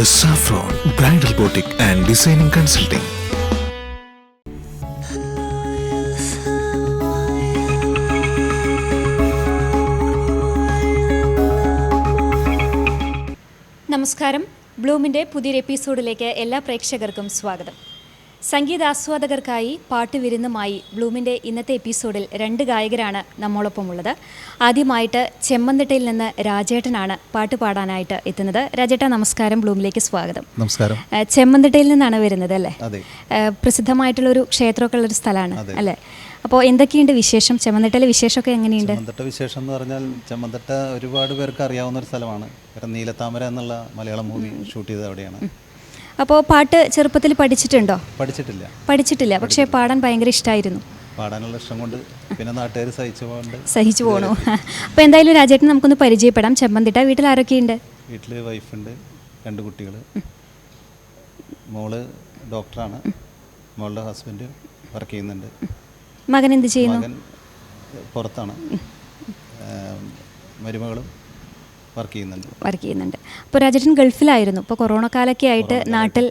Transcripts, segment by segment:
The Saffron Bridal Boutique and Designing Consulting. നമസ്കാരം. ബ്ലൂമിൻ്റെ പുതിയൊരു എപ്പിസോഡിലേക്ക് എല്ലാ പ്രേക്ഷകർക്കും സ്വാഗതം. സംഗീതാസ്വാദകർക്കായി പാട്ടുവിരുന്നുമായി ബ്ലൂമിൻ്റെ ഇന്നത്തെ എപ്പിസോഡിൽ 2 ഗായകരാണ് നമ്മോടൊപ്പമുള്ളത്. ആദ്യമായിട്ട് ചെമ്മന്തിട്ടയിൽ നിന്ന് രാജേട്ടനാണ് പാട്ട് പാടാനായിട്ട് എത്തുന്നത്. രാജേട്ട നമസ്കാരം, ബ്ലൂമിലേക്ക് സ്വാഗതം. നമസ്കാരം. ചെമ്മന്തിട്ടയിൽ നിന്നാണ് വരുന്നത് അല്ലേ? അതെ. പ്രസിദ്ധമായിട്ടുള്ളൊരു ക്ഷേത്രമൊക്കെ ഉള്ളൊരു സ്ഥലമാണ് അല്ലേ? അപ്പോൾ എന്തൊക്കെയുണ്ട് വിശേഷം? ചെമ്മന്തിട്ടയിലെ വിശേഷമൊക്കെ എങ്ങനെയുണ്ട്? ചെമ്മന്തിട്ട വിശേഷം എന്ന് പറഞ്ഞാൽ ചെമ്മന്തിട്ട ഒരുപാട് പേർക്ക് അറിയാവുന്ന ഒരു സ്ഥലമാണ്. കാരണം നീലത്താമര എന്നുള്ള മലയാളം മൂവി ഷൂട്ട് ചെയ്തത് അവിടെയാണ്. അപ്പോൾ പാട്ട് ചെറുപ്പത്തിൽ പഠിച്ചിട്ടുണ്ടോ? പഠിച്ചിട്ടില്ല, പക്ഷേ പാടാൻ ഭയങ്കര ഇഷ്ടമായിരുന്നു. പാടാനുള്ള ഇഷ്ടം കൊണ്ട് പിന്നെ നാട്ടുകാർ സഹിച്ചു പോകണു. അപ്പോൾ എന്തായാലും രാജേട്ടൻ നമുക്കൊന്ന് പരിചയപ്പെടാം. ചെമ്മന്തിട്ട വീട്ടിൽ ആരൊക്കെയുണ്ട്? വീട്ടിൽ വൈഫുണ്ട്, 2 കുട്ടികൾ. മോള് ഡോക്ടറാണ്. മോളുടെ ഹസ്ബൻഡ് വർക്ക് ചെയ്യുന്നുണ്ട്. മകൻ എന്ത് ചെയ്യുന്നു? മകൻ പുറത്താണ്. മരുമകളും വർക്ക് ചെയ്യുന്നുണ്ട്. അപ്പോൾ രാജേട്ടൻ ഗൾഫിലായിരുന്നു. ഇപ്പോൾ കൊറോണ കാലമൊക്കെ ആയിട്ട് നാട്ടിൽ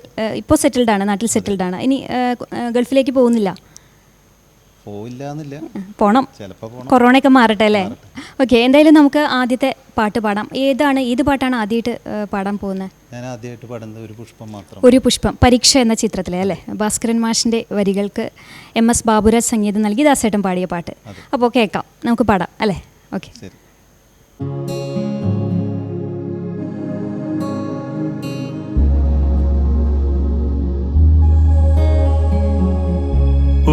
സെറ്റിൽഡാണ്. ഇനി ഗൾഫിലേക്ക് പോകുന്നില്ല? പോണം, കൊറോണയൊക്കെ മാറട്ടെ അല്ലേ? ഓക്കെ, എന്തായാലും നമുക്ക് ആദ്യത്തെ പാട്ട് പാടാം. ഏത് പാട്ടാണ് ആദ്യമായിട്ട് പാടാൻ പോകുന്നത്? ഞാൻ ആദ്യമായിട്ട് പാടുന്നത് ഒരു പുഷ്പം, പരീക്ഷ എന്ന ചിത്രത്തിലെ അല്ലേ? ഭാസ്കരൻ മാഷിൻ്റെ വരികൾക്ക് MS ബാബുരാജ് സംഗീതം നൽകി ദാസേട്ടൻ പാടിയ പാട്ട്. അപ്പോൾ കേൾക്കാം, നമുക്ക് പാടാം അല്ലേ? ഓക്കെ.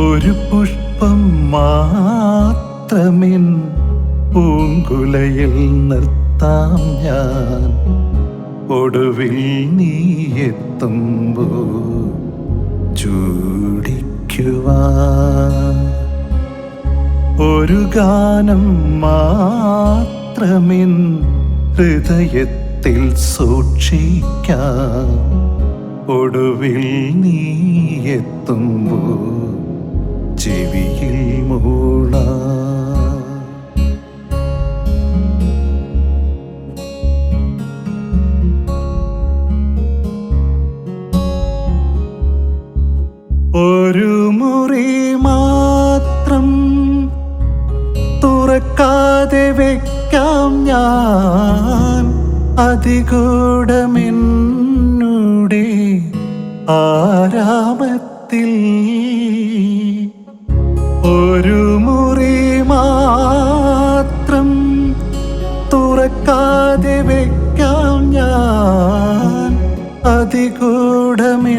ഒരു പുഷ്പം മാത്രമിൻ പൂങ്കുലയിൽ നിർത്താം ഞാൻ, ഒടുവിൽ നീ എത്തുമ്പോൾ ചൂടിക്കുവാൻ. ഒരു ഗാനം മാത്രമിൻ ഹൃദയത്തിൽ സൂക്ഷിക്കാം, ഒടുവിൽ നീ എത്തുമ്പോൾ ചെവിയിൽ മൂളാം. ഒരു മുറി മാത്രം തുറക്കാതെ വെക്കാം ഞാൻ, അതികൂടമെന്നുടെ ആരാമത്തിൽ. ഒരു മുറി മാത്രം തുറക്കാതെ വെക്കാം ഞാൻ, അതികൂടമെന്നുടെ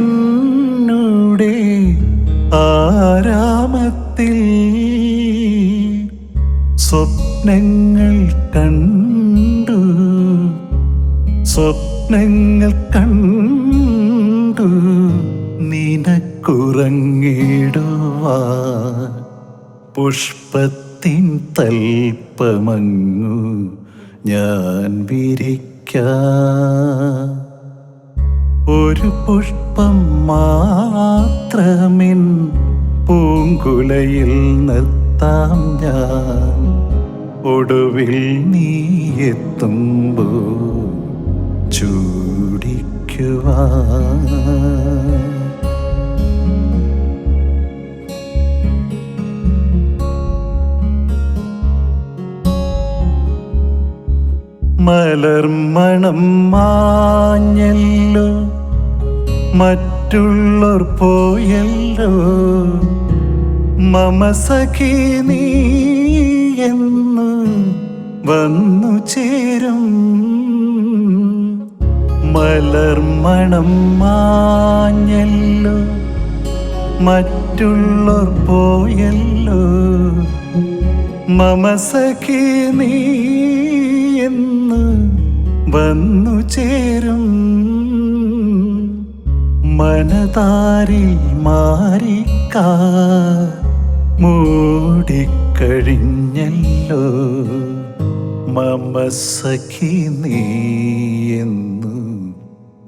ആരാമത്തിൽ. സ്വപ്നങ്ങൾ കണ്ടു നിനക്കുറങ്ങിടുവാൻ, പുഷ്പത്തിൻ തൽപ്പമങ്ങു ഞാൻ വിരിക്കാം. ഒരു പുഷ്പം മാത്രമിൻ പൂങ്കുലയിൽ നിർത്താം ഞാൻ, ഒടുവിൽ നീ എത്തുമ്പോൾ ചൂടിക്കുവാൻ. മലർമണം മാഞ്ഞല്ലോ, മറ്റുള്ളോർ പോയല്ലോ, മമ സഖി നീ എന്ന് വന്നു ചേരും. മലർമണം മാഞ്ഞല്ലോ, മറ്റുള്ളോർ പോയല്ലോ, മമ സഖി നീ എന്ന് വന്നു ചേരും. മനതാരിൽ മാറിക്കാ മൂടിക്കഴിഞ്ഞല്ലോ, മമ സഖി നീ എന്ന്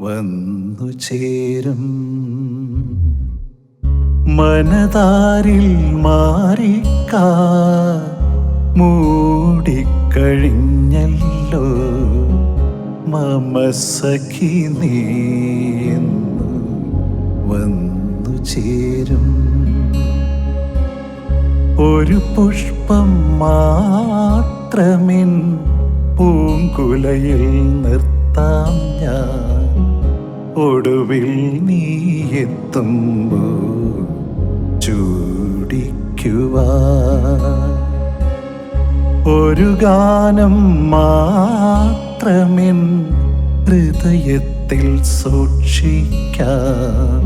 വന്നു ചേരും. മനതാരിൽ മാറിക്കാ മൂടിക്കഴിഞ്ഞല്ലോ, മമ സഖി നീ എന്നു വന്നു ചേരും. ഒരു പുഷ്പം മാത്രമിൻ പൂങ്കുലയിൽ നിർത്താം ഞാൻ. ഒടുവിൽ നീ എത്തുമ്പോൾ ചൂടിക്കുവാൻ ഒരു ഗാനം മാത്രമിൻ ഹൃദയത്തിൽ സൂക്ഷിക്കാം.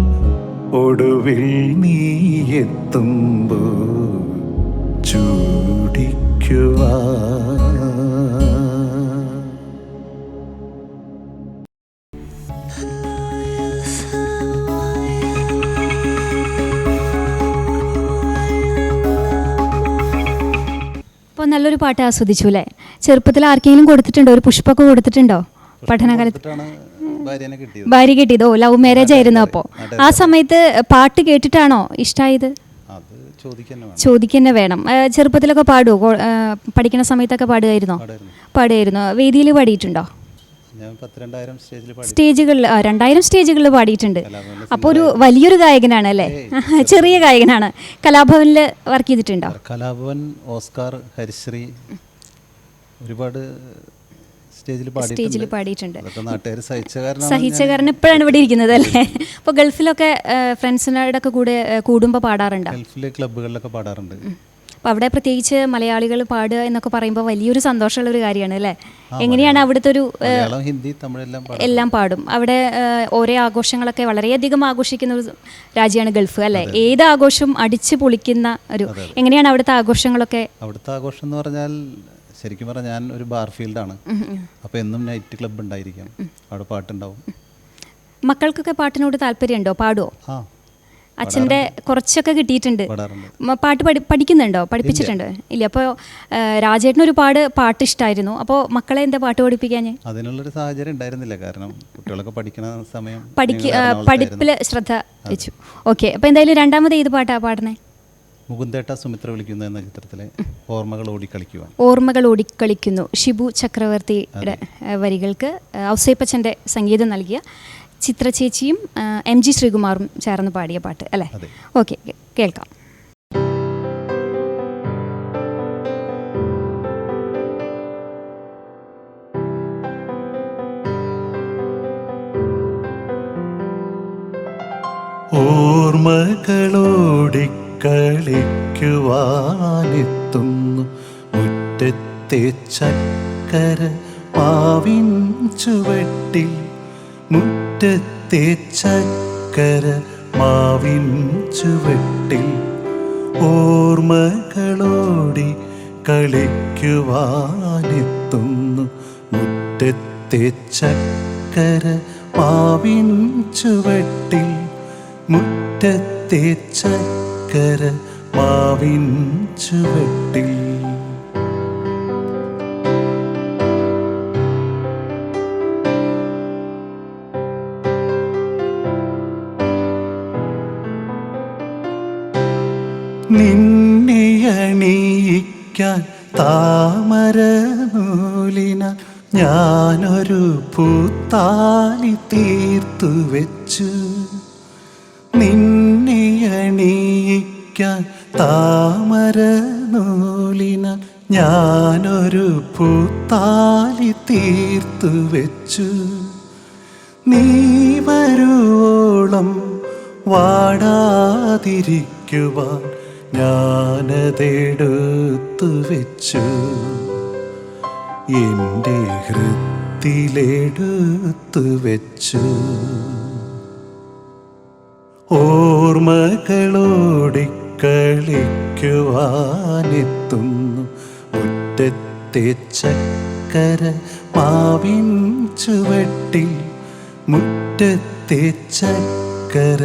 ഒടുവിൽ നീ എത്തുമ്പോൾ ചൂടിക്കുവാൻ. അപ്പോൾ നല്ലൊരു പാട്ട് ആസ്വദിച്ചു അല്ലേ? ചെറുപ്പത്തിൽ ആർക്കെങ്കിലും കൊടുത്തിട്ടുണ്ടോ? ഒരു പുഷ്പമൊക്കെ കൊടുത്തിട്ടുണ്ടോ പഠനകാലത്ത്? ഭാര്യ കിട്ടിയതോ? ലവ് മാരേജ് ആയിരുന്നു അപ്പോൾ? ആ സമയത്ത് പാട്ട് കേട്ടിട്ടാണോ ഇഷ്ടമായത്? ചോദിക്കന്നെ വേണം. ചെറുപ്പത്തിലൊക്കെ പാടുമോ? പഠിക്കുന്ന സമയത്തൊക്കെ പാടുമായിരുന്നോ? പാടുമായിരുന്നു. വേദിയിൽ പാടിയിട്ടുണ്ടോ? സ്റ്റേജുകളിൽ 2000 സ്റ്റേജുകളിൽ പാടിയിട്ടുണ്ട്. അപ്പോൾ ഒരു വലിയൊരു ഗായകനാണ് അല്ലേ? ചെറിയ ഗായകനാണ്. കലാഭവനിൽ വർക്ക് ചെയ്തിട്ടുണ്ടോ? കലാഭവൻ, ഓസ്കാർ, ഹരിശ്രീ ഒരുപാട് സ്റ്റേജിൽ പാടിയിട്ടുണ്ട്. സഹിച്ച കാരണം ഇപ്പോഴാണ് ഇവിടെ ഇരിക്കുന്നത് അല്ലേ? അപ്പോൾ ഗൾഫിലൊക്കെ ഫ്രണ്ട്സിനോടൊക്കെ കൂടുമ്പോൾ പാടാറുണ്ടോ? ഗൾഫിലെ ക്ലബ്ബുകളിലൊക്കെ പാടാറുണ്ട്. അപ്പോൾ അവിടെ പ്രത്യേകിച്ച് മലയാളികൾ പാടുക എന്നൊക്കെ പറയുമ്പോൾ വലിയൊരു സന്തോഷമുള്ള ഒരു കാര്യമാണ് അല്ലേ? എങ്ങനെയാണ് അവിടുത്തെ ഒരു ഹിന്ദി, തമിഴ് എല്ലാം പാടും? അവിടെ ഓരോ ആഘോഷങ്ങളൊക്കെ വളരെയധികം ആഘോഷിക്കുന്ന ഒരു രാജ്യമാണ് ഗൾഫ് അല്ലേ? ഏത് ആഘോഷവും അടിച്ചു പൊളിക്കുന്ന ഒരു, എങ്ങനെയാണ് അവിടുത്തെ ആഘോഷങ്ങളൊക്കെ? അവിടുത്തെ ആഘോഷം എന്ന് പറഞ്ഞാൽ ശരിക്കും പറഞ്ഞാൽ ഞാൻ ഒരു ബാർ ഫീൽഡാണ്. അപ്പോൾ എന്നും നൈറ്റ് ക്ലബ്ബ് ഉണ്ടായിരിക്കാം, അവിടെ പാട്ടുണ്ടാവും. മക്കൾക്കൊക്കെ പാട്ടിനോട് താല്പര്യമുണ്ടോ? പാടുമോ? അച്ഛൻ്റെ കുറച്ചൊക്കെ കിട്ടിയിട്ടുണ്ട്. പാട്ട് പഠിക്കുന്നുണ്ടോ? പഠിപ്പിച്ചിട്ടുണ്ടോ? ഇല്ല. അപ്പോൾ രാജേട്ടന് ഒരുപാട് പാട്ട് ഇഷ്ടമായിരുന്നു. അപ്പോൾ മക്കളെ എന്താ പാട്ട് പഠിപ്പിക്കാൻ? അതിനുള്ളൊരു സാഹചര്യം ഉണ്ടായിരുന്നില്ല. കാരണം കുട്ടികളൊക്കെ പഠിക്കുന്ന സമയം പഠിപ്പിൽ ശ്രദ്ധ വെച്ചു. ഓക്കെ. അപ്പോൾ എന്തായാലും രണ്ടാമത് ഏത് പാട്ടാണ് പാടുന്നത്? മുകുന്ദേട്ട സുമിത്ര വിളിക്കുന്നു എന്ന ചിത്രത്തിലെ ഓർമ്മകൾ ഓടിക്കളിക്കുവാൻ. ഓർമ്മകൾ ഓടിക്കളിക്കുന്നു. ഷിബു ചക്രവർത്തിയുടെ വരികൾക്ക് ഔസേപ്പച്ചൻ്റെ സംഗീതം നൽകിയ ചിത്ര ചേച്ചിയും MG ശ്രീകുമാറും ചേർന്ന് പാടിയ പാട്ട് അല്ലേ? ഓക്കെ, കേൾക്കാം. ഓർമ്മകളോടിക്കളിക്കുവാനെത്തുന്നു മുറ്റത്തെ ചക്കര മാവിൻ ചുവട്ടിൽ. മുറ്റത്തെ ചക്കര മാവിൻ ചുവട്ടിൽ ഓർമ്മകളോടി കളിക്കുവാനെത്തുന്നു മുറ്റത്തെ ചക്കര മാവിൻ ചുവട്ടിൽ. മുറ്റത്തെ ചക്കര മാവിൻ ചുവട്ടിൽ. നിന്നെ അണിയിക്കാൻ താമര നൂലിനാൽ ഞാനൊരു പൂത്താലി തീർത്തു വെച്ചു. നിന്നെ അണിയിക്കാൻ താമര നൂലിനാൽ ഞാനൊരു പൂത്താലി തീർത്തു വെച്ചു. നീ വരുവോളം വാടാതിരിക്കുവാൻ ഞാനതെടുത്തു വെച്ചു. എൻ്റെ ഹൃത്തിലെടുത്തു വെച്ചു. ഓർമ്മകളോടിക്കളിക്കുവാനെത്തുന്നു മുറ്റത്തെ ചക്കര മാവിൻ ചുവട്ടിൽ. മുറ്റത്തെ ചക്കര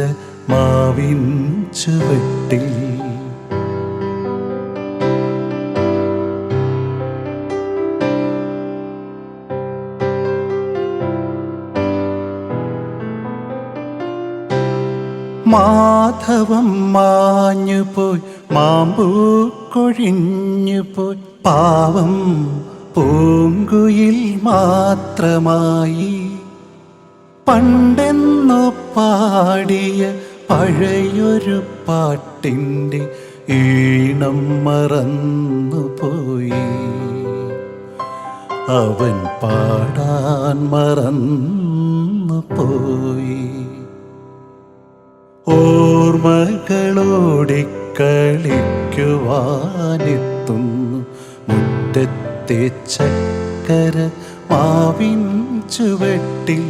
മാവിൻ ചുവട്ടിൽ. മാധവം മാഞ്ഞുപോയി, മാമ്പൂ കൊഴിഞ്ഞുപോയി, പാവം പൂങ്കുയിൽ മാത്രമായി പണ്ടെന്നു പാടിയ പഴയൊരു പാട്ടിൻ്റെ ഈണം മറന്നുപോയി. അവൻ പാടാൻ മറന്നുപോയി. ഓർമ്മകളോടിക്കളിക്കുവാനെത്തുന്നു മുറ്റത്തെ ചക്കര മാവിൻ ചുവട്ടിൽ.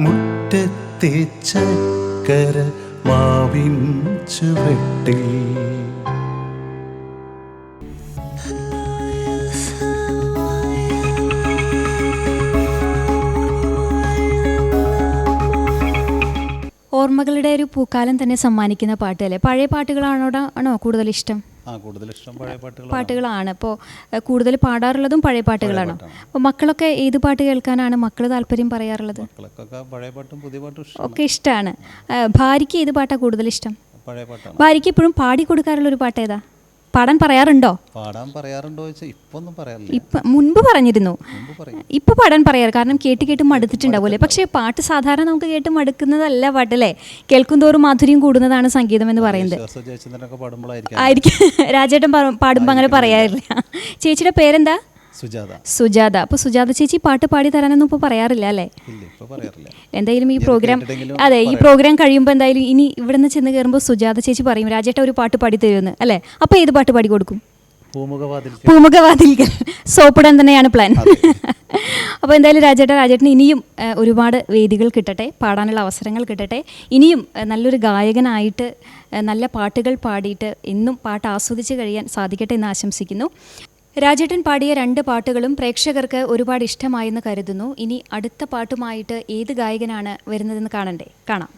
മുറ്റത്തെ ചക്കര മാവിൻ ചുവട്ടിൽ. ഓർമ്മകളുടെ ഒരു പൂക്കാലം തന്നെ സമ്മാനിക്കുന്ന പാട്ട് അല്ലേ? പഴയ പാട്ടുകളാണോ കൂടുതൽ ഇഷ്ടം? കൂടുതൽ ഇഷ്ടം പഴയ പാട്ടുകളാണ്. അപ്പോൾ കൂടുതൽ പാടാറുള്ളതും പഴയ പാട്ടുകളാണോ? അപ്പോൾ മക്കളൊക്കെ ഏത് പാട്ട് കേൾക്കാനാണ് മക്കൾ താല്പര്യം പറയാറുള്ളത്? മക്കൾക്കൊക്കെ പഴയ പാട്ടും പുതിയ പാട്ടും ഒക്കെ ഇഷ്ടമാണ്. ഭാര്യയ്ക്ക് ഏത് പാട്ടാണ് കൂടുതൽ ഇഷ്ടം? പഴയ പാട്ടാണ്. ഭാര്യയ്ക്ക് എപ്പോഴും പാടി കൊടുക്കാറുള്ള ഒരു പാട്ട് ഏതാ? പാടാൻ പറയാറുണ്ടോ? പാടാൻ പറയാറുണ്ടോ ചോദിച്ചാൽ ഇപ്പൊന്നും പറയാറില്ല. ഇപ്പം മുൻപ് പറഞ്ഞിരുന്നു, ഇപ്പം പാടാൻ പറയാറ്. കാരണം കേട്ട് കേട്ട് മടുത്തിട്ടുണ്ടാവില്ലേ? പക്ഷേ പാട്ട് സാധാരണ നമുക്ക് കേട്ട് മടുക്കുന്നതല്ല പാട്ടല്ലേ? കേൾക്കും തോറും മാധുര്യം കൂടുന്നതാണ് സംഗീതം എന്ന് പറയുന്നത്. ആയിരിക്കും. രാജേട്ടൻ പാടുമ്പോൾ അങ്ങനെ പറയാറില്ല. ചേച്ചിയുടെ പേരെന്താ? സുജാത. അപ്പോൾ സുജാത ചേച്ചി പാട്ട് പാടി തരാനൊന്നും ഇപ്പോൾ പറയാറില്ല അല്ലേ? എന്തായാലും ഈ പ്രോഗ്രാം ഈ പ്രോഗ്രാം കഴിയുമ്പോൾ എന്തായാലും ഇനി ഇവിടെ നിന്ന് ചെന്ന് കയറുമ്പോൾ സുജാത ചേച്ചി പറയും രാജേട്ട ഒരു പാട്ട് പാടി തരുമെന്ന് അല്ലേ? അപ്പോൾ ഏത് പാട്ട് പാടി കൊടുക്കും? പൂമുഖവാതിൽക്കൽ. സോപ്പിടാൻ തന്നെയാണ് പ്ലാൻ. അപ്പോൾ എന്തായാലും രാജേട്ടന് ഇനിയും ഒരുപാട് വേദികൾ കിട്ടട്ടെ, പാടാനുള്ള അവസരങ്ങൾ കിട്ടട്ടെ. ഇനിയും നല്ലൊരു ഗായകനായിട്ട് നല്ല പാട്ടുകൾ പാടിയിട്ട് എന്നും പാട്ട് ആസ്വദിച്ച് കഴിയാൻ സാധിക്കട്ടെ എന്ന് ആശംസിക്കുന്നു. രാജേട്ടൻ പാടിയ 2 പാട്ടുകളും പ്രേക്ഷകർക്ക് ഒരുപാട് ഇഷ്ടമായെന്ന് കരുതുന്നു. ഇനി അടുത്ത പാട്ടുമായിട്ട് ഏത് ഗായകനാണ് വരുന്നതെന്ന് കാണാം.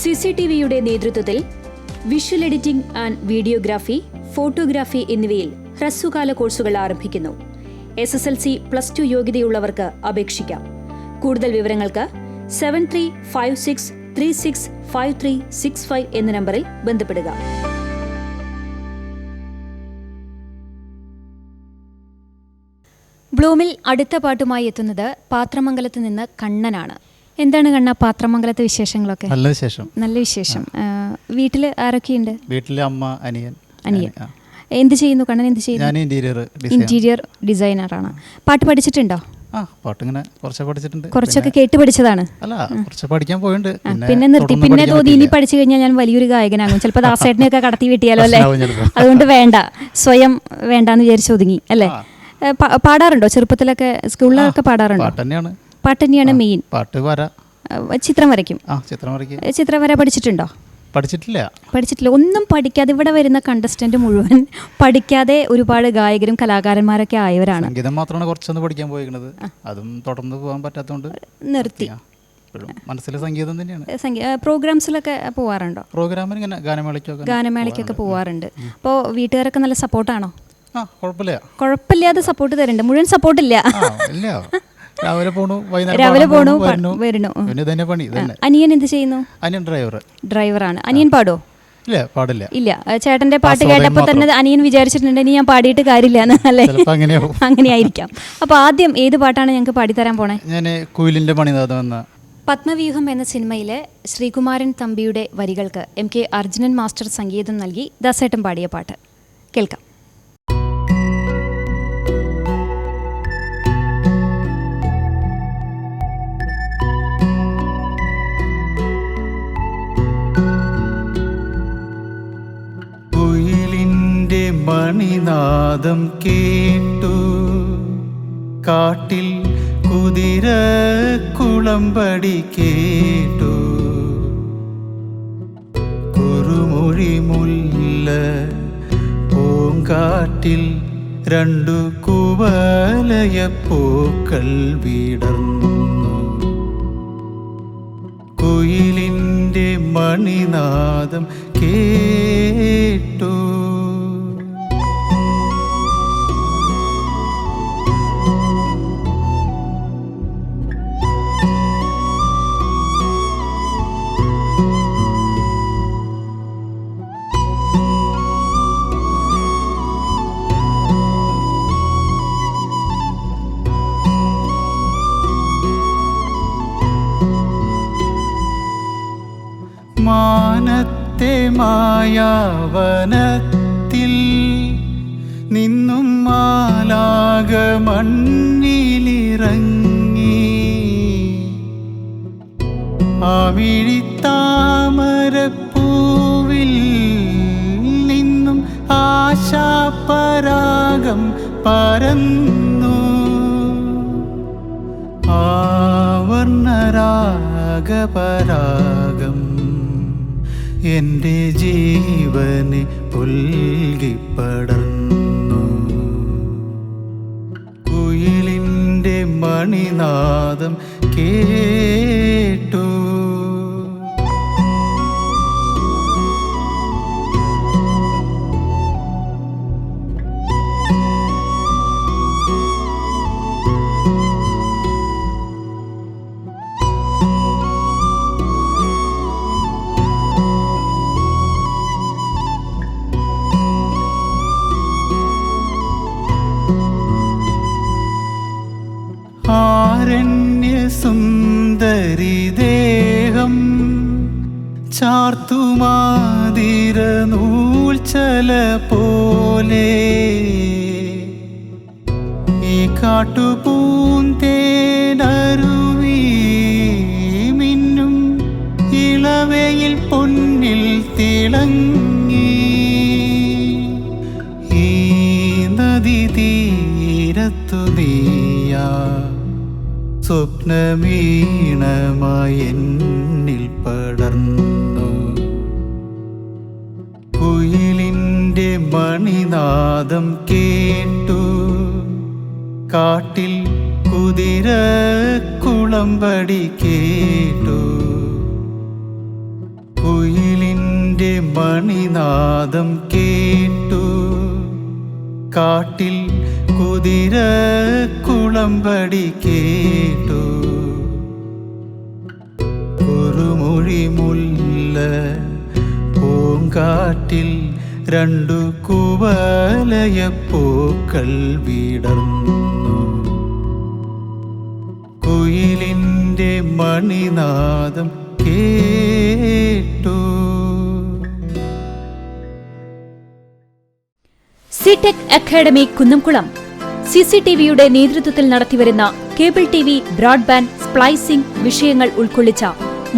CCTVയുടെ നേതൃത്വത്തിൽ visual editing and videography, photography എന്നിവയിൽ ഹ്രസ്വകാല കോഴ്സുകൾ ആരംഭിക്കുന്നു. SSLC +2 യോഗ്യതയുള്ളവർക്ക് അപേക്ഷിക്കാം. കൂടുതൽ വിവരങ്ങൾക്ക് 7356365365 എന്ന നമ്പറിൽ ബന്ധപ്പെടുക. ബ്ലൂമിൽ അടുത്ത പാട്ടുമായി എത്തുന്നത് പാത്രമംഗലത്ത് നിന്ന് കണ്ണനാണ്. എന്താണ് കണ്ണ പാത്രമംഗലത്തെ വിശേഷങ്ങളൊക്കെ? നല്ല വിശേഷം. നല്ല വിശേഷം. വീട്ടിൽ ആരൊക്കെയുണ്ട്? വീട്ടിൽ അമ്മ, അനിയൻ. എന്ത് ചെയ്യുന്നു കണ്ണൻ? എന്ത് ചെയ്യുന്നു? ഞാൻ ഇന്റീരിയർ ഡിസൈനറാണ്. പാട്ട് പഠിച്ചിട്ടുണ്ടോ? പാട്ടിങ്ങനെ കുറച്ചൊക്കെ പഠിച്ചിട്ടുണ്ട്. കുറച്ചൊക്കെ കേട്ട് പഠിച്ചതാണ്? അല്ല, കുറച്ച് പഠിക്കാൻ പോയിട്ടുണ്ട്. പിന്നെ നിർത്തി. പിന്നെ തോന്നി ഇനി പഠിച്ചു കഴിഞ്ഞാൽ ഞാൻ വലിയൊരു ഗായകനാകും, ചിലപ്പോൾ ദാസേട്ടനെയൊക്കെ കടത്തി വെട്ടിയാലോ അല്ലേ? അതുകൊണ്ട് വേണ്ട, സ്വയം വേണ്ടാന്ന് വിചാരിച്ച് ഒതുങ്ങി അല്ലേ? പാടാറുണ്ടോ? ചെറുപ്പത്തിലൊക്കെ സ്കൂളിലൊക്കെ പാടാറുണ്ടോ? പാട്ട് തന്നെയാണ് മെയിൻ. ചിത്രം വരയ്ക്കും. ചിത്രം വര പഠിച്ചിട്ടുണ്ടോ? പഠിച്ചിട്ടില്ല. ഒന്നും പഠിക്കാതെ ഇവിടെ വരുന്ന കണ്ടസ്റ്റന്റ് മുഴുവൻ പഠിക്കാതെ ഒരുപാട് ഗായകരും കലാകാരന്മാരൊക്കെ ആയവരാണ്. സംഗീതം മാത്രമാണ് കുറച്ചൊന്ന് പഠിക്കാൻ പോയിരുന്നത്. അതും തുടർന്ന് പോകാൻ പറ്റാത്തതുകൊണ്ട് നിർത്തി. മനസ്സിലെ സംഗീതം തന്നെയാണ്. പ്രോഗ്രാംസിലൊക്കെ പോവാറുണ്ടോ? പ്രോഗ്രാമിന് ഗാനമേളയ്ക്കൊക്കെ പോവാറുണ്ട്. അപ്പോൾ വീട്ടുകാരൊക്കെ നല്ല സപ്പോർട്ടാണോ? കുഴപ്പമില്ലാതെ സപ്പോർട്ട് തരുന്നുണ്ട്. മുഴുവൻ സപ്പോർട്ടില്ല. രാവിലെ പോണു, വരുന്നു. അനിയൻ എന്ത് ചെയ്യുന്നു? അനിയൻ ഡ്രൈവറാണ്. അനിയൻ പാടോ? പാടില്ല. ഇല്ല. ചേട്ടന്റെ പാട്ട് കേട്ടപ്പോൾ തന്നെ അനിയൻ വിചാരിച്ചിട്ടുണ്ട് ഇനി ഞാൻ പാടിയിട്ട് കാര്യമില്ല അല്ലേ? അങ്ങനെയായിരിക്കാം. അപ്പൊ ആദ്യം ഏത് പാട്ടാണ് ഞങ്ങൾക്ക് പാടിത്തരാൻ പോണേ? ഞാൻ കുയിലിന്റെ മണിനാഥം എന്ന പത്മവ്യൂഹം എന്ന സിനിമയിലെ ശ്രീകുമാരൻ തമ്പിയുടെ വരികൾക്ക് MK അർജുനൻ മാസ്റ്റർ സംഗീതം നൽകി ദാസേട്ടൻ പാടിയ പാട്ട് കേൾക്കാം. മണിനാദം കേട്ടു, കാട്ടിൽ കുതിര കുളമ്പടി കേട്ടു, കുറുമൊഴി മുല്ല പൂങ്കാറ്റിൽ 2 കുവലയപ്പൂക്കൾ വിടർന്നു, കുയിലിൻ്റെ മണിനാദം കേട്ടു. മാനത്തെ മായാവനത്തിൽ നിന്നും മാലാക മണ്ണിലിറങ്ങി. ആവിഴിത്താമരപ്പൂവിൽ നിന്നും ആശാപരാഗം പരന്നു. ആവർണരാഗപരാഗം എൻ്റെ ജീവനെ പുൽകിപ്പടർന്നു. കുയിലിൻ്റെ മണിനാദം കേട്ടു. ആരണ്യസുന്ദരി ദേഹം ചാർത്തുമാതിര നൂൽച്ചല പോലെ ഈ കാട്ടുപൂന്തേനരുവി മിന്നും ഇളവയിൽ പൊന്നിൽ തിളങ്ങി. ഈ നദി തീരത്തു നീയാ സ്വപ്നമീണമായി എന്നിൽ പടർന്നു. കുയിലിൻ്റെ മണിനാദം കേട്ടു. കാട്ടിൽ കുതിര കുളമ്പടി കേട്ടു. കുയിലിൻ്റെ മണിനാദം കേട്ടു. കാട്ടിൽ കുതിര കുളമ്പടി കേട്ടു. കുറുമൊഴി മുല്ല പൂങ്കാറ്റിൽ രണ്ടു കുവലയപ്പൂക്കൾ വിടർന്നു. കുയിലിൻ്റെ മണിനാദം കേട്ടു. സിടെക് അക്കാഡമി കുന്നംകുളം CCTVയുടെ നേതൃത്വത്തിൽ നടത്തിവരുന്ന കേബിൾ TV, ബ്രോഡ്ബാൻഡ്, സ്പ്ലൈസിംഗ് വിഷയങ്ങൾ ഉൾക്കൊള്ളിച്ച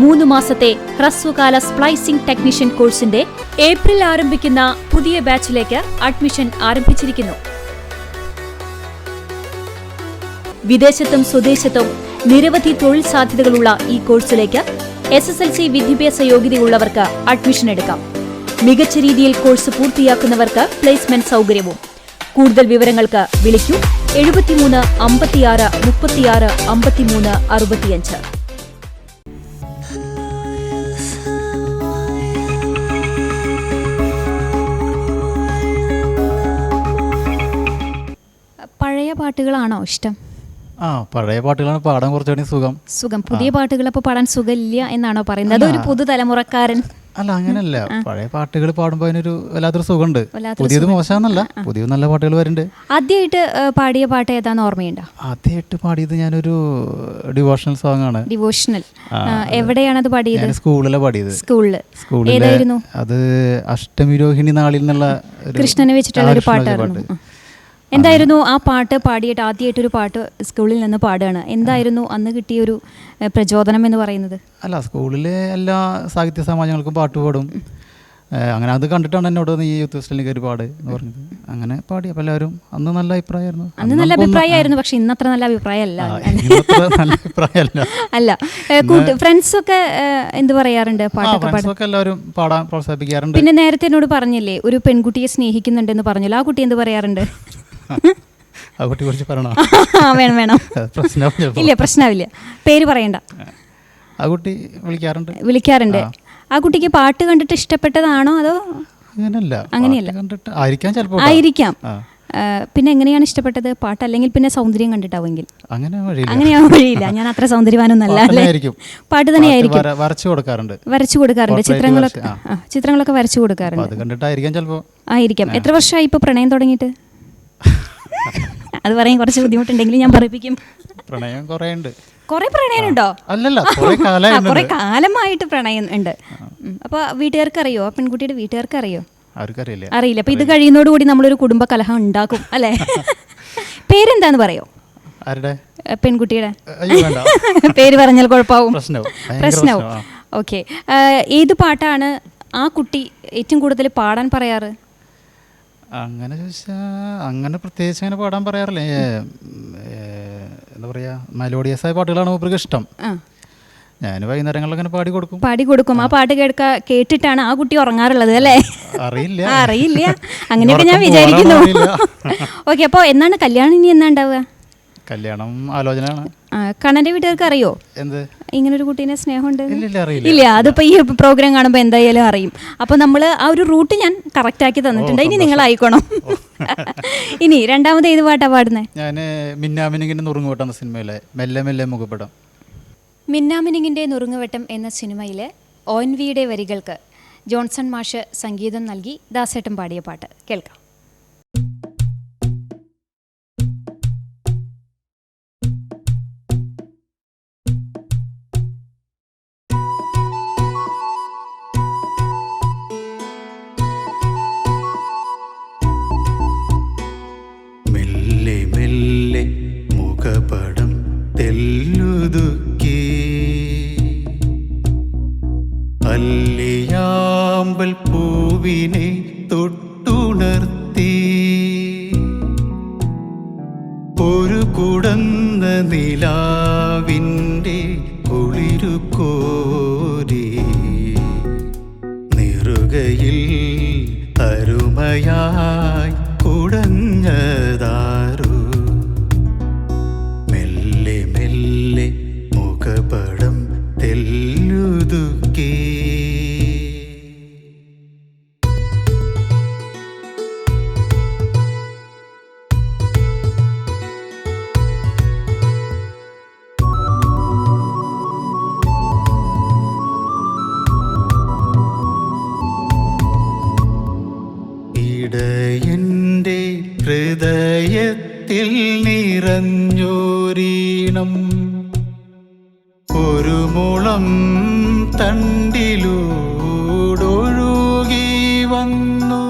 3 മാസത്തെ ഹ്രസ്വകാല സ്പ്ലൈസിംഗ് ടെക്നീഷ്യൻ കോഴ്സിന്റെ ഏപ്രിൽ ആരംഭിക്കുന്ന പുതിയ ബാച്ചിലേക്ക് അഡ്മിഷൻ ആരംഭിച്ചിരിക്കുന്നു. വിദേശത്തും സ്വദേശത്തും നിരവധി തൊഴിൽ സാധ്യതകളുള്ള ഈ കോഴ്സിലേക്ക് SSLC വിദ്യാഭ്യാസ യോഗ്യതയുള്ളവർക്ക് അഡ്മിഷൻ എടുക്കാം. മികച്ച രീതിയിൽ കോഴ്സ് പൂർത്തിയാക്കുന്നവർക്ക് പ്ലേസ്മെന്റ് സൗകര്യവും. കൂടുതൽ വിവരങ്ങൾക്ക് വിളിക്കൂ 73 56 36 53 65. പഴയ പാട്ടുകളാണോ ഇഷ്ടം? പഴയ പാട്ടുകളാണ് പാടാൻ കുറച്ചുകൂടി സുഖം. പുതിയ പാട്ടുകൾ അപ്പോൾ പാടാൻ സുഖമില്ല എന്നാണോ പറയുന്നത്? അതൊരു പുതുതലമുറക്കാരൻ അല്ല, അങ്ങനെയല്ല. പഴയ പാട്ടുകൾ പാടുമ്പോൾ അതിനൊരു വല്ലാത്തൊരു സുഖമുണ്ട്. പുതിയത് മോശമെന്നല്ല, പുതിയ നല്ല പാട്ടുകൾ വരുന്നുണ്ട്. ആദ്യമായിട്ട് പാടിയ പാട്ട് ഏതാന്ന് ഓർമ്മയുണ്ടോ? ആദ്യമായിട്ട് പാടിയത് ഞാനൊരു ഡിവോഷണൽ സോങ് ആണ്. ഡിവോഷണൽ എവിടെയാണ് അത് പാടിയത്? സ്കൂളിലെ പാടിയത്. സ്കൂളില് ഏതായിരുന്നു? അത് അഷ്ടമിരോഹിണി നാളിൽ നിന്നുള്ള കൃഷ്ണനെ വെച്ചിട്ടുള്ള ഒരു പാട്ടായിരുന്നു. എന്തായിരുന്നു ആ പാട്ട് പാടിയിട്ട് ആദ്യമായിട്ടൊരു പാട്ട് സ്കൂളിൽ നിന്ന് പാടുകയാണ്? എന്തായിരുന്നു അന്ന് കിട്ടിയൊരു പ്രചോദനം എന്ന് പറയുന്നത്? അല്ല, സ്കൂളിലെ എല്ലാ സാഹിത്യ സമാജങ്ങൾക്കും പാട്ട് പാടും. അങ്ങനെ അത് കണ്ടിട്ടാണ് എന്നോട് ഈ യൂത്ത് ഫെസ്റ്റിവലിൽ കയറി പാട് എന്ന് പറഞ്ഞത്. അങ്ങനെ പാടി. അപ്പോൾ എല്ലാവരും അന്ന് നല്ല അഭിപ്രായമായിരുന്നു. അന്ന് നല്ല അഭിപ്രായമായിരുന്നു, പക്ഷെ ഇന്നത്ര നല്ല അഭിപ്രായമല്ല. അല്ല, ഫ്രണ്ട്സൊക്കെ എന്ത് പറയാറുണ്ട്? പാട്ടൊക്കെ എല്ലാവരും പാടാൻ പ്രോത്സാഹിപ്പിക്കാറുണ്ട്. പിന്നെ നേരത്തെ എന്നോട് പറഞ്ഞില്ലേ ഒരു പെൺകുട്ടിയെ സ്നേഹിക്കുന്നുണ്ടെന്ന് പറഞ്ഞല്ലോ, ആ കുട്ടി എന്ത് പറയാറുണ്ട്? ആ കുട്ടിയെ കുറിച്ച് പറയണോ? വേണം. ഇല്ല, പ്രശ്നമില്ല, പേര് പറയണ്ട. ആ കുട്ടി വിളിക്കാറുണ്ട്. ആ കുട്ടിക്ക് പാട്ട് കണ്ടിട്ട് ഇഷ്ടപ്പെട്ടതാണോ അതോ? അങ്ങനെയല്ല, കണ്ടിട്ട് ആയിരിക്കാം, ചിലപ്പോൾ ആയിരിക്കാം. പിന്നെ എങ്ങനെയാണ് ഇഷ്ടപ്പെട്ടത്? പാട്ട് അല്ലെങ്കിൽ പിന്നെ സൗന്ദര്യം കണ്ടിട്ടാവുമെങ്കിൽ? അങ്ങനെ വഴിയില്ല. ഞാൻ അത്ര സൗന്ദര്യവാനൊന്നല്ല അല്ലേ? പാട്ട് തന്നെയായിരിക്കും. വരച്ചു കൊടുക്കാറുണ്ട്. ചിത്രങ്ങളൊക്കെ വരച്ചു കൊടുക്കാറുണ്ട്. അത് കണ്ടിട്ടായിരിക്കാം ചിലപ്പോൾ. ആയിരിക്കാം. എത്ര വർഷമായി ഇപ്പോൾ പ്രണയം തുടങ്ങിയിട്ട്? അത് പറയാൻ കുറച്ച് ബുദ്ധിമുട്ടുണ്ടെങ്കിലും ഞാൻ പറയിപ്പിക്കും. പ്രണയം കുറേ ഉണ്ട്. കുറെ പ്രണയമുണ്ടോ? അല്ലല്ല, കുറെ കാലമായിട്ട് പ്രണയം ഉണ്ട്. അപ്പൊ വീട്ടുകാർക്ക് അറിയോ? പെൺകുട്ടിയുടെ വീട്ടുകാർക്ക് അറിയോ? അറിയില്ല. അപ്പൊ ഇത് കഴിയുന്നതോടുകൂടി നമ്മളൊരു കുടുംബ കലഹം ഉണ്ടാക്കും അല്ലേ? പേരെന്താന്ന് പറയോ? പെൺകുട്ടിയുടെ പേര് പറഞ്ഞാൽ കുഴപ്പമാവും, പ്രശ്നവും. ഓക്കെ. ഏത് പാട്ടാണ് ആ കുട്ടി ഏറ്റവും കൂടുതൽ പാടാൻ പറയാറ്? അങ്ങനെ ചോദിച്ചാൽ അങ്ങനെ പ്രത്യേകിച്ച് അങ്ങനെ പാടാൻ പറയാറില്ല. എന്താ പറയുക, മെലോഡിയസ് ആയ പാട്ടുകളാണ് മൂപ്പർക്ക് ഇഷ്ടം. ഞാൻ വൈകുന്നേരങ്ങളിൽ അങ്ങനെ പാടി കൊടുക്കും. ആ പാട്ട് കേട്ടിട്ടാണ് ആ കുട്ടി ഉറങ്ങാറുള്ളത് അല്ലേ? അറിയില്ല. അങ്ങനെയൊക്കെ ഞാൻ വിചാരിക്കുന്നു. ഓക്കെ. അപ്പോൾ എന്നാണ് കല്യാണം? ഇനി എന്നാ ഉണ്ടാവുക? കല്യാണം ആലോചനയാണ്. കണ്ണന്റെ വീട്ടുകാർക്ക് അറിയോ എന്ത് ഇങ്ങനൊരു കുട്ടീനെ സ്നേഹമുണ്ട്? ഇല്ല. അതിപ്പോ ഈ പ്രോഗ്രാം കാണുമ്പോൾ എന്തായാലും അറിയും. അപ്പോൾ നമ്മൾ ആ ഒരു റൂട്ട് ഞാൻ കറക്റ്റ് ആക്കി തന്നിട്ടുണ്ട്. ഇനി നിങ്ങൾ ആയിക്കോണം. ഇനി രണ്ടാമത് ഏത് പാട്ടാ പാടുന്നത്? ഞാൻ മിന്നാമിനിങ്ങിന്റെ നുറുങ്ങുവട്ടം എന്ന സിനിമയിലെ മെല്ലെ മെല്ലെ മുഖപ്പടം. മിന്നാമിനിങ്ങിന്റെ നുറുങ്ങുവട്ടം എന്ന സിനിമയിലെ ONV വരികൾക്ക് ജോൺസൺ മാഷ് സംഗീതം നൽകി ദാസേട്ടൻ പാടിയ പാട്ട് കേൾക്കാം. മെല്ലെ മെല്ലെ മുഖപടം തെല്ലുതുക്കി അല്ലിയാമ്പൽ പൂവിനെ തൊട്ടുണർത്തി ഒരു കുടന്ന നിലാവിൻ്റെ കുളിരുകോരി നിറുകയിൽ അരുമയായി കുടഞ്ഞതാരു മെല്ലെ മെല്ലെ മുഖപടം തെല്ലുതുക്കി. ഇടയൻ്റെ ഹൃദയത്തിൽ നിറഞ്ഞോരീണം ഒരു മുളം തണ്ടിലൂടൊഴുകി വന്നു.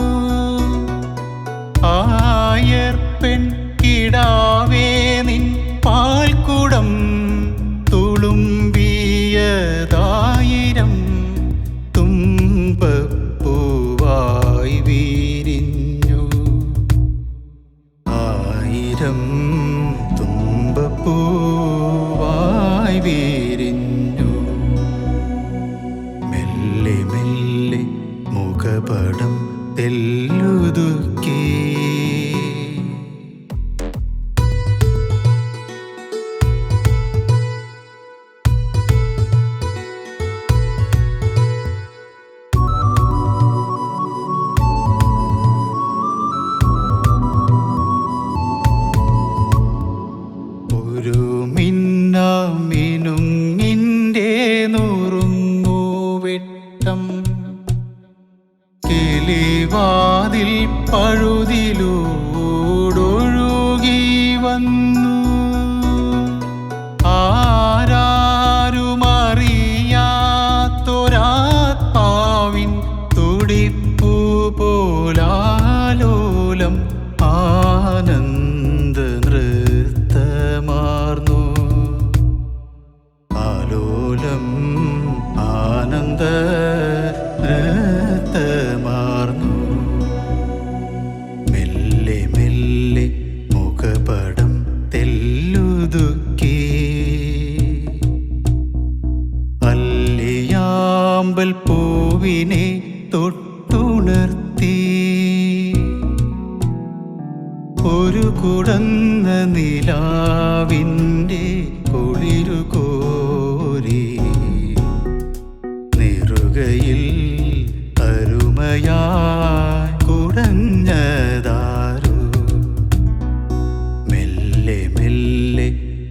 ആയർപ്പെൺ കിടാവേ നിൻ പാൽക്കുടം തുളുമ്പിയതായിരം തുമ്പപ്പൂവായി വിരിഞ്ഞു. ആയിരം തുമ്പപ്പൂവായി വിരിഞ്ഞു. മെല്ലെ മെല്ലെ മുഖപടം തെല്ലുതുക്കി. ഒരു മിന്നുങ്ങിൻ്റെ നുറുങ്ങുവെട്ടം കിളിവാതിൽ പഴുതിലൂടൊഴുകി വന്നു. ആരാരുമറിയാത്തൊരാത്മാവിൻ തുടിപ്പു പോലാലോലം ആനന്ദ നൃത്തമാർന്നു. ആലോലം ആനന്ദ നൃത്തമാർന്നു. മെല്ലെ മെല്ലെ മുഖപടം തെല്ലുതുക്കി അല്ലിയാമ്പൽ പൂവിനെ തൊട്ടുണർത്തി ഒരു കുടന്ന നിലാവിൻ്റെ കുളിരുകോരി നെറുകയിൽ അരുമയായി കുടഞ്ഞതാരോ മെല്ലെ മെല്ലെ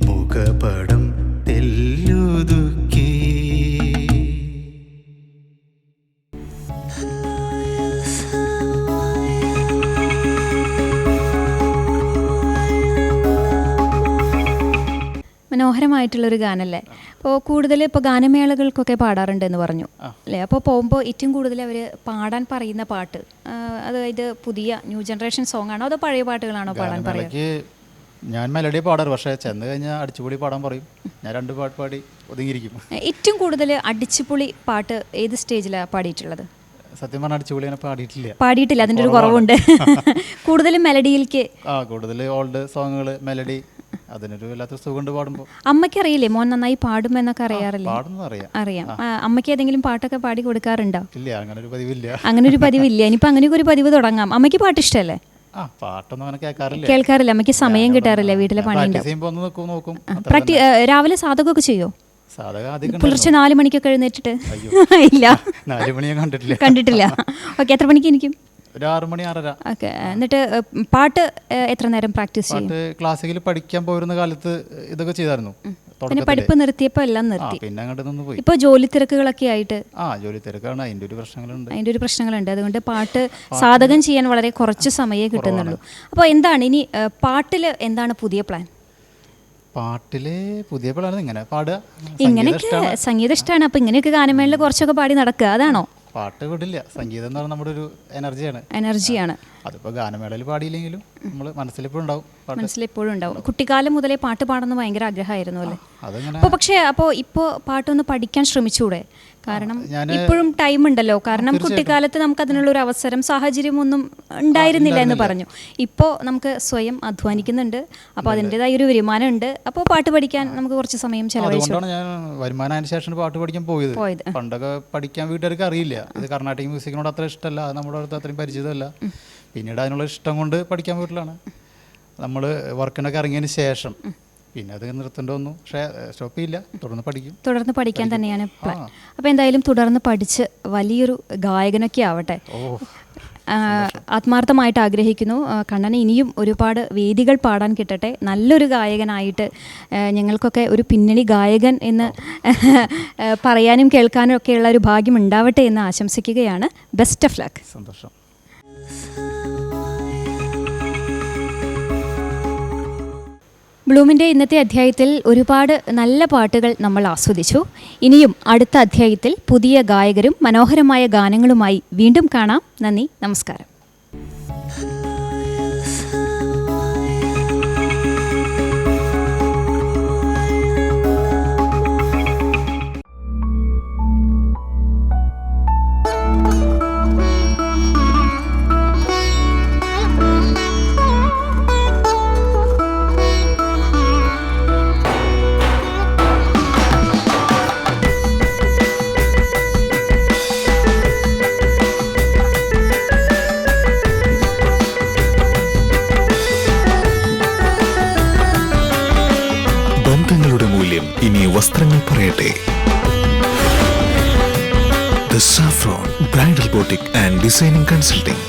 മുഖപടം തെല്ലുതുക്കി. മനോഹരമായിട്ടുള്ളൊരു ഗാനല്ലേ. അപ്പോൾ കൂടുതൽ ഇപ്പോൾ ഗാനമേളകൾക്കൊക്കെ പാടാറുണ്ട് എന്ന് പറഞ്ഞു അല്ലേ. അപ്പോൾ പോകുമ്പോൾ ഏറ്റവും കൂടുതൽ അവർ പാടാൻ പറയുന്ന പാട്ട് അതായത് പുതിയ ന്യൂ ജനറേഷൻ സോങ് ആണോ അതോ പഴയ പാട്ടുകളാണോ പാടാൻ പറയുക? ഞാൻ മെലഡി പാടാറ്, പക്ഷേ ചെന്ന് കഴിഞ്ഞാൽ അടിച്ചുപൊളി പാടാൻ പറയും. ഞാൻ 2 പാട്ട് പാടി ഒതുങ്ങിയിരിക്കും. ഏറ്റവും കൂടുതൽ അടിച്ചുപൊളി പാട്ട് ഏത് സ്റ്റേജിലാണ് പാടിയിട്ടുള്ളത്? സത്യം പറഞ്ഞാൽ അടിച്ചുപൊളി അങ്ങനെ പാടിയിട്ടില്ല, അതിൻ്റെ ഒരു കുറവുണ്ട്. കൂടുതലും മെലഡിയിലേക്ക് കൂടുതൽ ഓൾഡ് സോങ്ങുകൾ മെലഡി അതിനൊരു വല്ലാത്ത സുഖമുണ്ട് പാടുമ്പോൾ. അമ്മയ്ക്ക് അറിയില്ലേ മോൻ നന്നായി പാടുമെന്നൊക്കെ അറിയാറില്ലേ? അറിയാം. അമ്മയ്ക്ക് ഏതെങ്കിലും പാട്ടൊക്കെ പാടി കൊടുക്കാറുണ്ടോ? ഇല്ല, അങ്ങനെ ഒരു പതിവില്ല. അങ്ങനെ ഒരു പതിവില്ല. ഇനിയിപ്പോൾ അങ്ങനെയൊക്കെ ഒരു പതിവ് തുടങ്ങാം. അമ്മയ്ക്ക് പാട്ട് ഇഷ്ടമല്ലേ? പാട്ടൊന്നും അങ്ങനെ കേൾക്കാറില്ല. അമ്മയ്ക്ക് സമയം കിട്ടാറില്ല, വീട്ടിലെ പണിയുണ്ട്. രാവിലെ സാധകമൊക്കെ ചെയ്യോ? പുലർച്ചെ 4 മണിക്കൊക്കെ എഴുന്നേറ്റിട്ട്? ഇല്ല, 4 മണി ഞാൻ കണ്ടിട്ടില്ല. ഓക്കെ, എത്ര മണിക്ക് എനിക്കും? ഒരു 6 മണി 6:30. ഓക്കെ, എന്നിട്ട് പാട്ട് എത്ര നേരം പ്രാക്ടീസ് ചെയ്യും? ക്ലാസിക്കൽ പഠിക്കാൻ പോയിരുന്ന കാലത്ത് ഇതൊക്കെ ചെയ്തായിരുന്നു. പിന്നെ പഠിപ്പ് നിർത്തിയപ്പോൾ എല്ലാം നിർത്തി. പിന്നെ അങ്ങോട്ട് നിന്ന് പോയി. ഇപ്പോൾ ജോലി തിരക്കുകളൊക്കെ ആയിട്ട് ജോലി തിരക്കാണ്, അതിൻ്റെ ഒരു പ്രശ്നങ്ങളുണ്ട്. അതുകൊണ്ട് പാട്ട് സാധകം ചെയ്യാൻ വളരെ കുറച്ച് സമയമേ കിട്ടുന്നുള്ളൂ. അപ്പോൾ എന്താണ് ഇനി പാട്ടിൽ എന്താണ് പുതിയ പ്ലാൻ? പാട്ടില് പുതിയ പ്ലാൻ ഇങ്ങനെ പാടുക, ഇങ്ങനെയൊക്കെ സംഗീതം ഇഷ്ടമാണ്. അപ്പോൾ ഇങ്ങനെയൊക്കെ ഗാനമേളയിൽ കുറച്ചൊക്കെ പാടി നടക്കുക, അതാണോ? പാട്ട് വിടില്ല. സംഗീതം എന്ന് പറഞ്ഞാൽ നമ്മുടെ ഒരു എനർജിയാണ്. അതിപ്പോൾ ഗാനമേളയിൽ പാടിയില്ലെങ്കിലും നമ്മൾ മനസ്സിലെപ്പോഴും ഉണ്ടാവും. കുട്ടിക്കാലം മുതലേ പാട്ട് പാടുന്നത് ഭയങ്കര ആഗ്രഹമായിരുന്നു അല്ലേ? അപ്പോൾ ഇപ്പോൾ പാട്ടൊന്ന് പഠിക്കാൻ ശ്രമിച്ചൂടെ? കാരണം ഇപ്പോഴും ടൈം ഉണ്ടല്ലോ. കാരണം കുട്ടിക്കാലത്ത് നമുക്ക് അതിനുള്ളൊരു അവസരം സാഹചര്യം ഒന്നും ഉണ്ടായിരുന്നില്ല എന്ന് പറഞ്ഞു. ഇപ്പോൾ നമുക്ക് സ്വയം അധ്വാനിക്കുന്നുണ്ട്, അപ്പോൾ അതിൻ്റെതായ ഒരു വരുമാനം ഉണ്ട്. അപ്പോൾ പാട്ട് പഠിക്കാൻ നമുക്ക് കുറച്ച് സമയം ചെലവഴിച്ചു. ഞാൻ വരുമാനത്തിന് ശേഷം പാട്ട് പഠിക്കാൻ പോയത്. പണ്ടൊക്കെ പഠിക്കാൻ വീട്ടുകാർക്ക് അറിയില്ല. ഇത് കർണാട്ടിക് മ്യൂസിക്കിനോട് അത്ര ഇഷ്ടമല്ല, അത് നമ്മുടെ അടുത്ത് അത്രയും പരിചിതമല്ല. പിന്നീട് അതിനുള്ള ഇഷ്ടം കൊണ്ട് പഠിക്കാൻ പോയിട്ടുള്ളതാണ്. നമ്മൾ വർക്കിനൊക്കെ ഇറങ്ങിയതിന് ശേഷം പിന്നെ അത് നിർത്തേണ്ടി വന്നു. പക്ഷേ സ്റ്റോപ്പ് ചെയ്യില്ല, തുടർന്ന് പഠിക്കാൻ തന്നെയാണ് പ്ലാൻ. അപ്പോൾ എന്തായാലും തുടർന്ന് പഠിച്ച് വലിയൊരു ഗായകനൊക്കെ ആവട്ടെ. ആത്മാർത്ഥമായിട്ട് ആഗ്രഹിക്കുന്നു. കണ്ണന് ഇനിയും ഒരുപാട് വേദികൾ പാടാൻ കിട്ടട്ടെ. നല്ലൊരു ഗായകനായിട്ട് ഞങ്ങൾക്കൊക്കെ ഒരു പിന്നണി ഗായകൻ എന്ന് പറയാനും കേൾക്കാനും ഒക്കെയുള്ള ഒരു ഭാഗ്യം ഉണ്ടാവട്ടെ എന്ന് ആശംസിക്കുകയാണ്. Best of luck. സന്തോഷം. ബ്ലൂമിൻ്റെ ഇന്നത്തെ അധ്യായത്തിൽ ഒരുപാട് നല്ല പാട്ടുകൾ നമ്മൾ ആസ്വദിച്ചു. ഇനിയും അടുത്ത അധ്യായത്തിൽ പുതിയ ഗായകരും മനോഹരമായ ഗാനങ്ങളുമായി വീണ്ടും കാണാം. നന്ദി, നമസ്കാരം. ബന്ധങ്ങളുടെ മൂല്യം ഇനി വസ്ത്രങ്ങൾ പറയട്ടെ. The Saffron Bridal Boutique and Designing Consulting.